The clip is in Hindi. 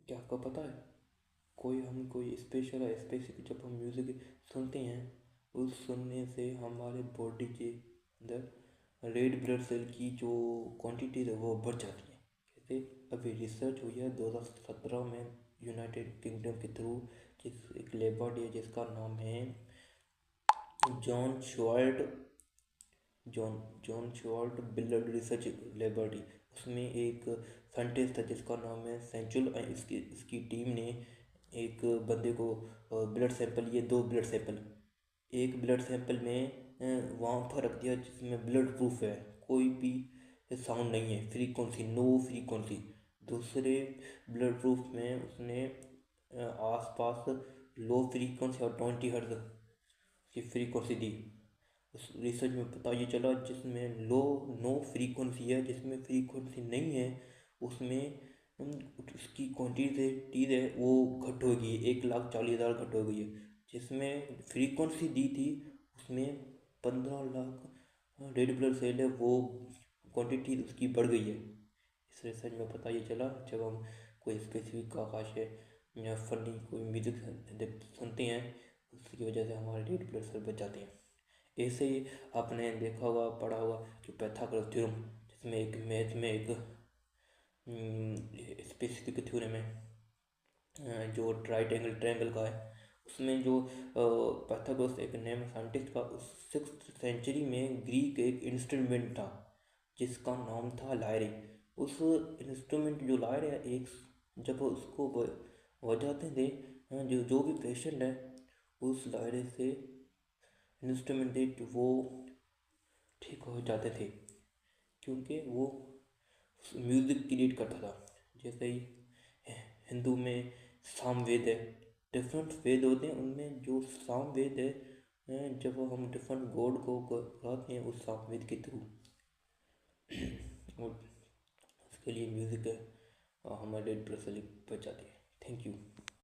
क्या आपको पता है, कोई स्पेशल या स्पेसिफिक जब हम म्यूज़िक सुनते हैं, उस सुनने से हमारे बॉडी के अंदर रेड ब्लड सेल की जो क्वांटिटी है वो बढ़ जाती है। जैसे अभी रिसर्च हुई है 2017 में यूनाइटेड किंगडम के थ्रू, जिस एक लेबॉरेटरी है जिसका नाम है John शॉल्ट John शॉल्ट blood research laboratory. उसमें एक साइंटिस्ट है जिसका नाम है सेंचुल। इसकी टीम ने एक बंदे को ब्लड सैंपल लिए, दो ब्लड सैंपल, एक ब्लड सैंपल में वहाँ पर रख दिया जिसमें ब्लड प्रूफ है, कोई भी साउंड नहीं है, फ्रीक्वेंसी नो फ्रीक्वेंसी। दूसरे ब्लड प्रूफ में उसने आसपास लो फ्रीक्वेंसी और 20 हर्ट्ज की फ्रीक्वेंसी दी। उस रिसर्च में पता ये चला जिसमें नो फ्रीक्वेंसी है, जिसमें फ्रीक्वेंसी नहीं है, उसमें उसकी क्वांटिटी है वो घट हो गई, 1,40,000 घट हो गई है। जिसमें फ्रीक्वेंसी दी थी उसमें 15 लाख रेड ब्लड सेल है, वो क्वांटिटी उसकी बढ़ गई है। इस रिसर्च में पता ये चला जब हम कोई स्पेसिफिक आकाश है या फनी कोई म्यूजिक सुनते हैं, उसकी वजह से हमारे रेड ब्लड सेल बच जाते हैं। ऐसे ही आपने देखा होगा, पढ़ा होगा कि पैथागोरस थ्योरम, जिसमें एक मैथ में एक स्पेसिफिक थ्योरम है जो ट्राइटेंगल ट्रायंगल का है। उसमें जो पैथागोरस एक नेम साइंटिस्ट का, उस 6th सेंचुरी में ग्रीक एक इंस्ट्रूमेंट था जिसका नाम था लायरे। उस इंस्ट्रूमेंट जो लायरे है, एक जब उसको बजाते थे, जो जो भी पेशेंट है उस लायरे से इंस्ट्रूमेंट दे वो ठीक हो जाते थे, क्योंकि वो म्यूज़िक क्रिएट करता था। जैसे ही हिंदू में सामवेद है, डिफरेंट वेद होते हैं, उनमें जो सामवेद है, जब हम डिफरेंट गॉड को गाते हैं उस सामवेद के थ्रू, और उसके लिए म्यूज़िक है, हमारे ब्रेड बच जाती है। Thank you.